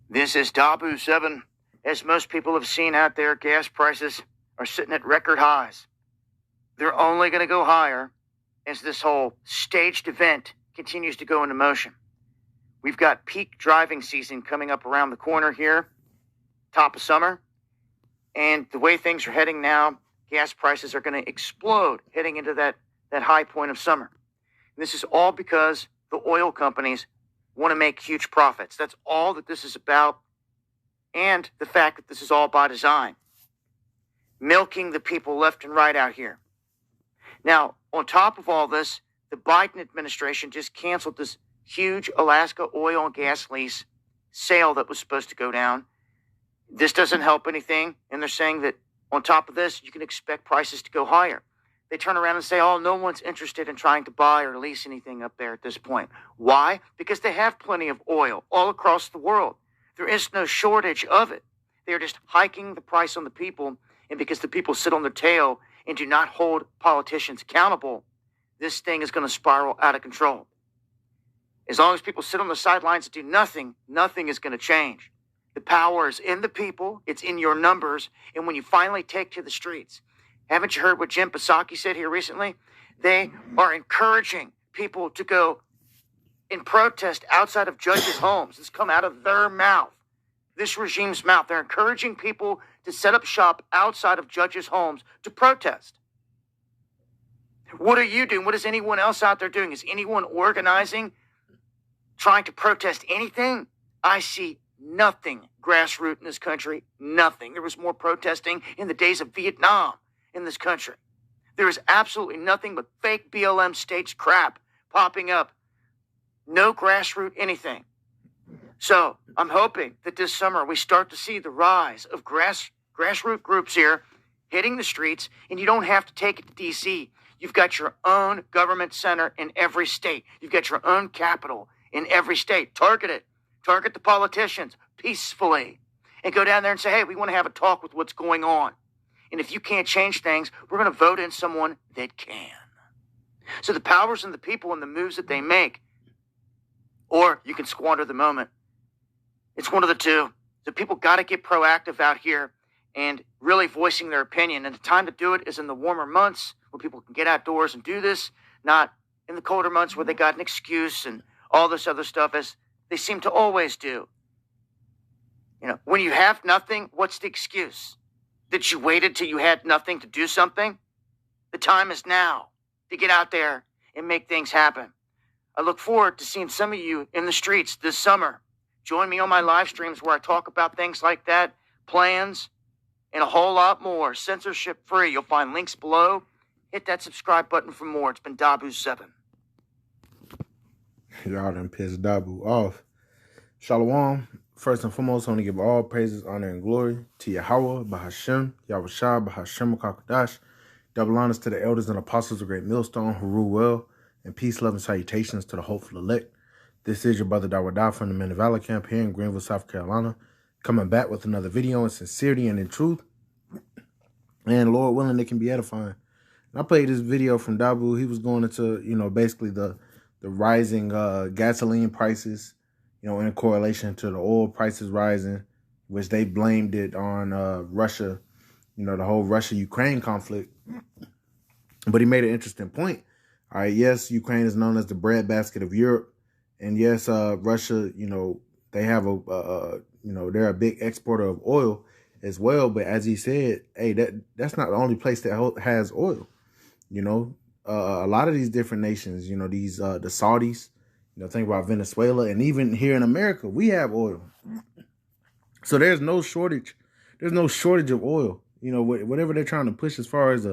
This is Dabu 7. As most people have seen out there, gas prices are sitting at record highs. They're only going to go higher as this whole staged event continues to go into motion. We've got peak driving season coming up around the corner here, top of summer. And the way things are heading now, gas prices are going to explode heading into that high point of summer. And this is all because the oil companies want to make huge profits. That's all that this is about. And the fact that this is all by design. Milking the people left and right out here. Now, on top of all this, the Biden administration just canceled this huge Alaska oil and gas lease sale that was supposed to go down. This doesn't help anything. And they're saying that on top of this, you can expect prices to go higher. They turn around and say, oh, no one's interested in trying to buy or lease anything up there at this point. Why? Because they have plenty of oil all across the world. There is no shortage of it. They're just hiking the price on the people. And because the people sit on their tail and do not hold politicians accountable, this thing is going to spiral out of control. As long as people sit on the sidelines and do nothing, nothing is going to change. The power is in the people. It's in your numbers. And when you finally take to the streets, haven't you heard what Jen Psaki said here recently? They are encouraging people to go and protest outside of judges' homes. It's come out of their mouth, this regime's mouth. They're encouraging people to set up shop outside of judges' homes to protest. What are you doing? What is anyone else out there doing? Is anyone organizing, trying to protest anything? I see nothing grassroots in this country. Nothing. There was more protesting in the days of Vietnam in this country. There is absolutely nothing but fake BLM staged crap popping up. No grassroots anything. So I'm hoping that this summer we start to see the rise of grassroots groups here hitting the streets, and you don't have to take it to D.C. You've got your own government center in every state. You've got your own capital in every state. Target it. Target the politicians peacefully and go down there and say, hey, we want to have a talk with what's going on. And if you can't change things, we're going to vote in someone that can. So the power's in the people and the moves that they make. Or you can squander the moment. It's one of the two. The people got to get proactive out here and really voicing their opinion. And the time to do it is in the warmer months where people can get outdoors and do this, not in the colder months where they got an excuse and all this other stuff, as they seem to always do. You know, when you have nothing, what's the excuse? That you waited till you had nothing to do something? The time is now to get out there and make things happen. I look forward to seeing some of you in the streets this summer. Join me on my live streams where I talk about things like that, plans, and a whole lot more. Censorship free. You'll find links below. Hit that subscribe button for more. It's been Dabu 7. Y'all done pissed Dabu off. Shalom. First and foremost, I want to give all praises, honor, and glory to Yahweh, Bahashem, Yahushua, Bahashem, Kakadash. Double honors to the elders and apostles of Great Millstone who rule well, and peace, love, and salutations to the hopeful elect. This is your brother Dawada from the Men of Valor camp here in Greenville, South Carolina, coming back with another video in sincerity and in truth. And Lord willing, it can be edifying. And I played this video from Dabu. He was going into, basically the rising gasoline prices, in correlation to the oil prices rising, which they blamed it on Russia, the whole Russia-Ukraine conflict. But he made an interesting point. All right, yes, Ukraine is known as the breadbasket of Europe. And yes, Russia, they have they're a big exporter of oil as well. But as he said, hey, that's not the only place that has oil. A lot of these different nations, these the Saudis, think about Venezuela, and even here in America, we have oil. So there's no shortage. There's no shortage of oil. Whatever they're trying to push as far as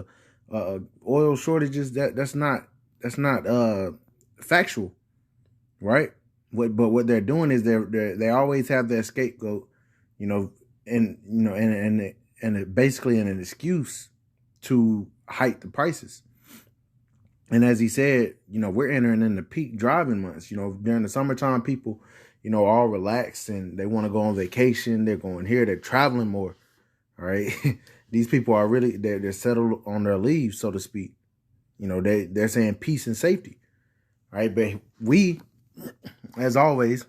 oil shortages, that's not factual, right? But what they're doing is they always have their scapegoat, and basically an excuse to hike the prices. And as he said, we're entering in the peak driving months. During the summertime, people, all relaxed and they want to go on vacation. They're going here. They're traveling more. All right. These people are really, they're settled on their leave, so to speak. They're saying peace and safety. All right. But we, as always,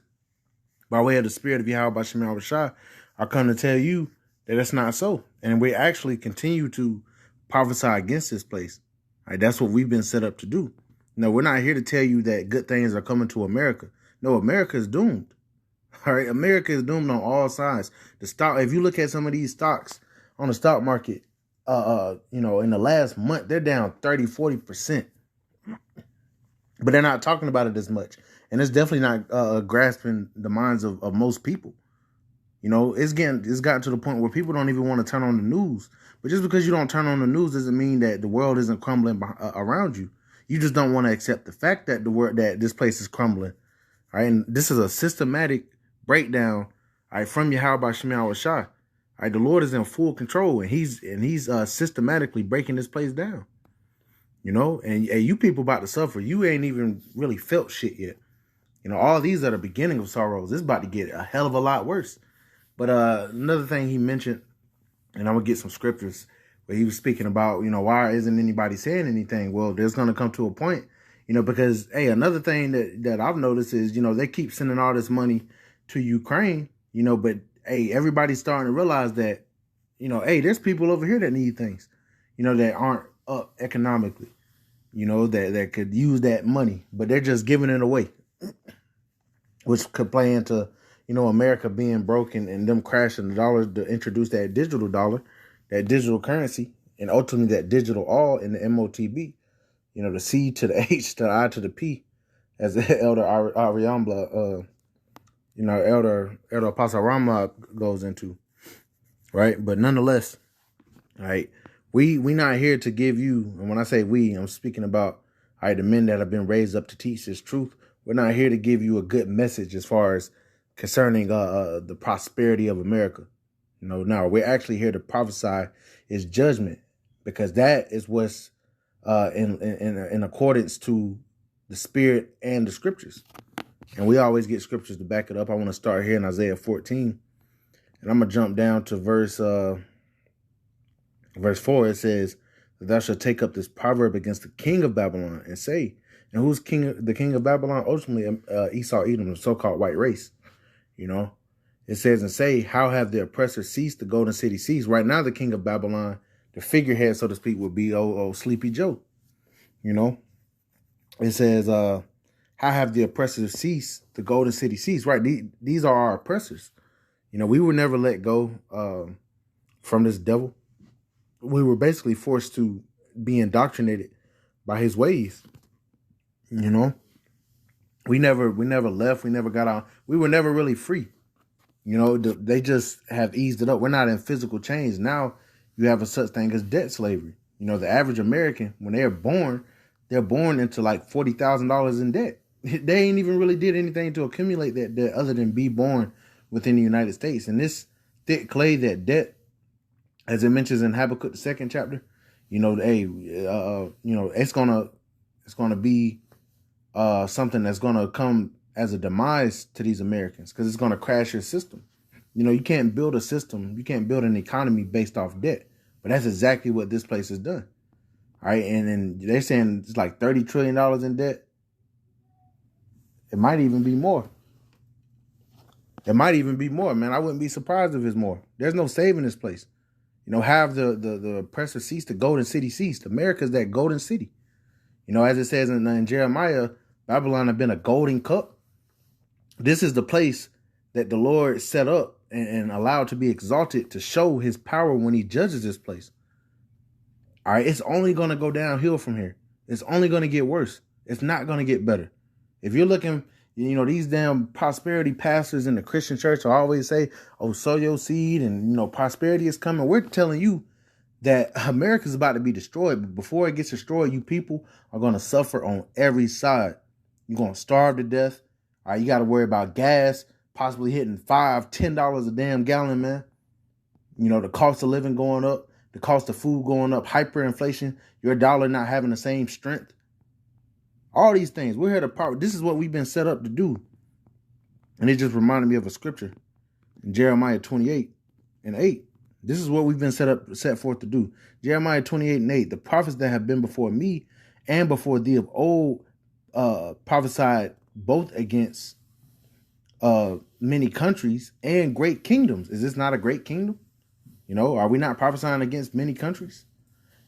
by way of the Spirit of Yahweh Bashem Yahushua, I come to tell you that it's not so. And we actually continue to prophesy against this place. All right, that's what we've been set up to do. No, we're not here to tell you that good things are coming to America. No, America is doomed. All right, America is doomed on all sides. The stock, if you look at some of these stocks on the stock market, in the last month, they're down 30-40%. But they're not talking about it as much. And it's definitely not grasping the minds of most people. It's gotten to the point where people don't even want to turn on the news. But just because you don't turn on the news doesn't mean that the world isn't crumbling around you. You just don't want to accept the fact that that this place is crumbling. All right, and this is a systematic breakdown, all right, from Yahweh Bashem Yahushua. All right, the Lord is in full control, and he's systematically breaking this place down. And you people about to suffer. You ain't even really felt shit yet. All these are the beginning of sorrows. It's about to get a hell of a lot worse. But another thing he mentioned, and I'm going to get some scriptures, where he was speaking about, why isn't anybody saying anything? Well, there's going to come to a point, because, hey, another thing that I've noticed is, they keep sending all this money to Ukraine, but, hey, everybody's starting to realize that, hey, there's people over here that need things, that aren't up economically, that could use that money, but they're just giving it away, which could play into, America being broken and them crashing the dollar to introduce that digital dollar, that digital currency, and ultimately that digital all in the MOTB, the C to the H to the I to the P, as the Elder Ariambla, Elder Apostle Rama goes into, right? But nonetheless, right, we not here to give you, and when I say we, I'm speaking about, all right, the men that have been raised up to teach this truth. We're not here to give you a good message as far as concerning the prosperity of America. No, we're actually here to prophesy is judgment, because that is what's in accordance to the Spirit and the Scriptures. And we always get scriptures to back it up. I want to start here in Isaiah 14, and I'm gonna jump down to verse 4. It says, "Thou shalt take up this proverb against the king of Babylon and say," and who's the king of Babylon? Ultimately, Esau, Edom, the so-called white race. It says, "And say, how have the oppressors ceased, the golden city ceased?" Right now, the king of Babylon, the figurehead, so to speak, would be Sleepy Joe. It says, "How have the oppressors ceased, the golden city ceased?" Right, these are our oppressors. We were never let go from this devil. We were basically forced to be indoctrinated by his ways. We never left. We never got out. We were never really free. They just have eased it up. We're not in physical chains. Now you have a such thing as debt slavery. The average American, when they're born into like $40,000 in debt. They ain't even really did anything to accumulate that debt other than be born within the United States. And this thick clay, that debt, as it mentions in Habakkuk, the 2nd chapter, it's gonna be something that's gonna come as a demise to these Americans, because it's gonna crash your system. You can't build a system, you can't build an economy based off debt, but that's exactly what this place has done. All right, and they're saying it's like $30 trillion in debt. It might even be more. Man. I wouldn't be surprised if it's more. There's no saving this place. Have the oppressor ceased, the golden city ceased. America's that golden city. As it says in Jeremiah, Babylon have been a golden cup. This is the place that the Lord set up and allowed to be exalted to show his power when he judges this place. All right, it's only going to go downhill from here. It's only going to get worse. It's not going to get better. If you're looking, these damn prosperity pastors in the Christian church will always say, "Oh, sow your seed," and, prosperity is coming. We're telling you that America's about to be destroyed. But before it gets destroyed, you people are going to suffer on every side. You're going to starve to death. All right, you got to worry about gas possibly hitting $5, $10 a damn gallon, man. The cost of living going up, the cost of food going up, hyperinflation, your dollar not having the same strength. All these things. We're here to power. This is what we've been set up to do. And it just reminded me of a scripture in Jeremiah 28:8. This is what we've been set forth to do. Jeremiah 28:8. "The prophets that have been before me and before thee of old prophesied both against many countries and great kingdoms. Is this not a great kingdom? Are we not prophesying against many countries?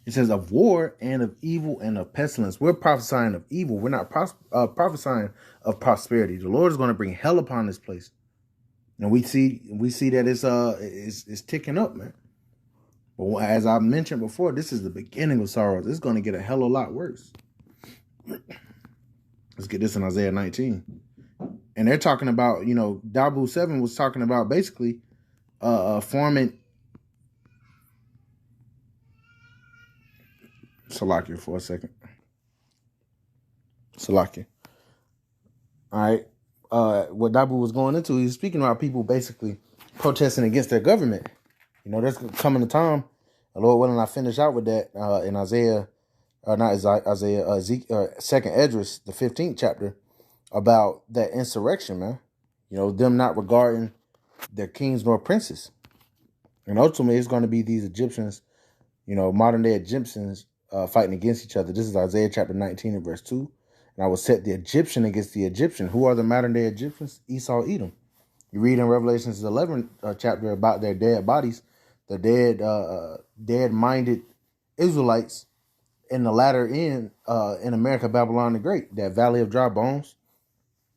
It says of war and of evil and of pestilence. We're prophesying of evil. We're not prophesying of prosperity. The Lord is going to bring hell upon this place. And we see that it's ticking up, man. But as I mentioned before, this is the beginning of sorrows. It's going to get a hell of a lot worse. Let's get this in Isaiah 19. And they're talking about, Dabu 7 was talking about basically forming Salakia for a second. Salakia. All right. What Dabu was going into, he's speaking about people basically protesting against their government. There's coming a time, the Lord willing, I finish out with that in Isaiah, Ezekiel, 2nd Esdras, the 15th chapter, about that insurrection, man. Them not regarding their kings nor princes. And ultimately, it's going to be these Egyptians, modern day Egyptians fighting against each other. This is Isaiah chapter 19 and verse 2. And I will set the Egyptian against the Egyptian. Who are the modern day Egyptians? Esau, Edom. You read in Revelations 11 chapter about their dead bodies, the dead-minded Israelites in the latter end in America, Babylon the Great, that valley of dry bones.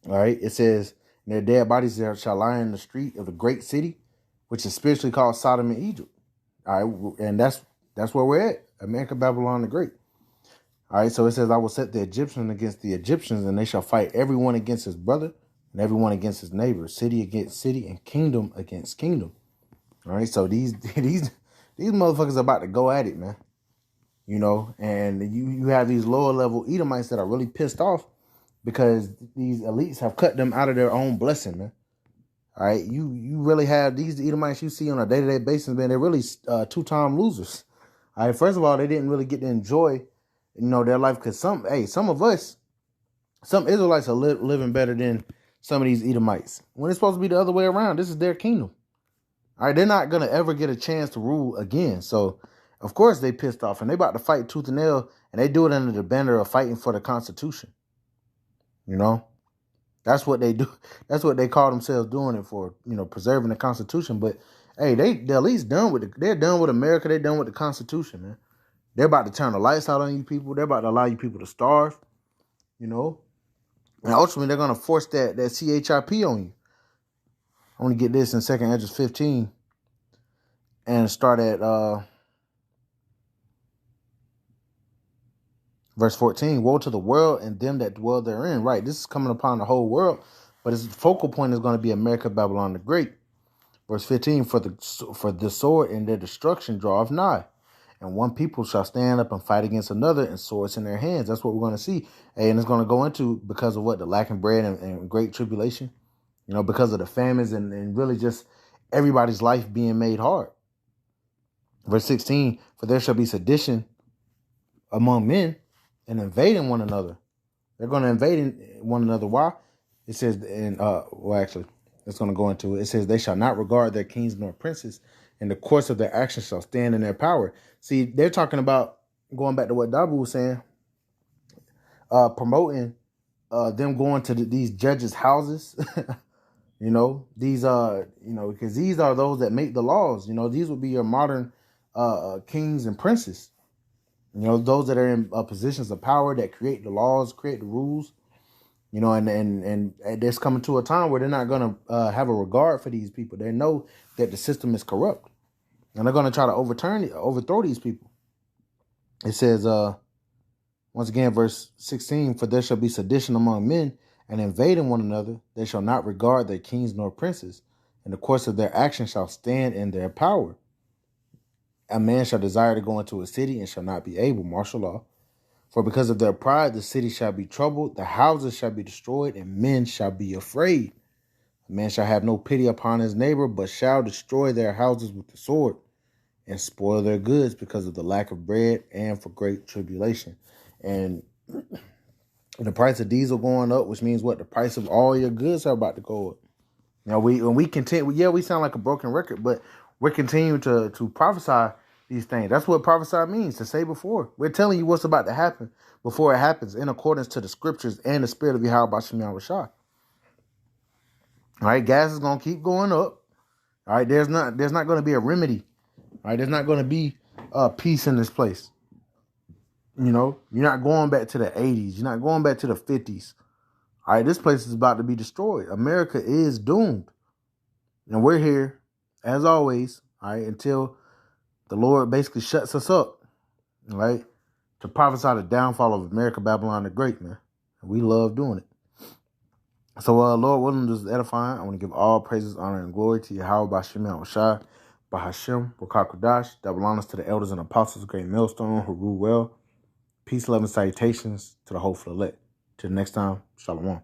All right, it says, their dead bodies there shall lie in the street of the great city, which is spiritually called Sodom and Egypt. All right, and that's where we're at, America, Babylon the Great. All right, so it says, I will set the Egyptians against the Egyptians, and they shall fight everyone against his brother and everyone against his neighbor, city against city, and kingdom against kingdom. All right, so these motherfuckers are about to go at it, man. And you have these lower level Edomites that are really pissed off because these elites have cut them out of their own blessing, man. All right, you really have these Edomites you see on a day-to-day basis, man. They're really two-time losers. All right, first of all, they didn't really get to enjoy, their life because some Israelites are living better than some of these Edomites. When it's supposed to be the other way around, this is their kingdom. All right, they're not going to ever get a chance to rule again. So, of course, they pissed off, and they about to fight tooth and nail, and they do it under the banner of fighting for the Constitution. That's what they do. That's what they call themselves doing it for, preserving the Constitution. But, hey, they're at least done with they're done with America. They're done with the Constitution, man. They're about to turn the lights out on you people. They're about to allow you people to starve, And ultimately, they're going to force that CHIP on you. I want to get this in 2nd Esdras 15 and start at verse 14. Woe to the world and them that dwell therein. Right, this is coming upon the whole world, but its focal point is going to be America, Babylon the Great. Verse 15, for the sword and their destruction draweth nigh. And one people shall stand up and fight against another, and swords in their hands. That's what we're going to see. And it's going to go into because of what? The lacking bread and great tribulation. Because of the famines and really just everybody's life being made hard. Verse 16, for there shall be sedition among men and invading one another. They're going to invade one another. Why? It says, it's going to go into it. It says, they shall not regard their kings nor princes, and the course of their actions shall stand in their power. See, they're talking about, going back to what Dabu was saying, promoting them going to these judges' houses. These because these are those that make the laws. These would be your modern kings and princes. Those that are in positions of power that create the laws, create the rules. And there's coming to a time where they're not going to have a regard for these people. They know that the system is corrupt, and they're going to try to overthrow these people. It says, once again, verse 16, for there shall be sedition among men, and invading one another, they shall not regard their kings nor princes, and the course of their action shall stand in their power. A man shall desire to go into a city and shall not be able, martial law. For because of their pride, the city shall be troubled, the houses shall be destroyed, and men shall be afraid. A man shall have no pity upon his neighbor, but shall destroy their houses with the sword, and spoil their goods because of the lack of bread and for great tribulation. And the price of diesel going up, which means what? The price of all your goods are about to go up. We continue, we sound like a broken record, but we're continuing to prophesy these things. That's what prophesy means, to say before. We're telling you what's about to happen before it happens, in accordance to the scriptures and the spirit of Yahweh Bashim Yahushua. All right, gas is gonna keep going up. All right, there's not gonna be a remedy. All right, there's not gonna be peace in this place. You know, you're not going back to the 80s. You're not going back to the 50s. All right, this place is about to be destroyed. America is doomed. And we're here, as always, all right, until the Lord basically shuts us up, all right, to prophesy the downfall of America, Babylon the Great, man. And we love doing it. So, Lord willing, this is edifying. I want to give all praises, honor, and glory to Yahweh, Bashim, Yahushua, Bahashim, Wakakodash. Double honors to the elders and apostles, great millstone, who rule well. Peace, love, and salutations to the hopeful elect. Till next time, Shalom.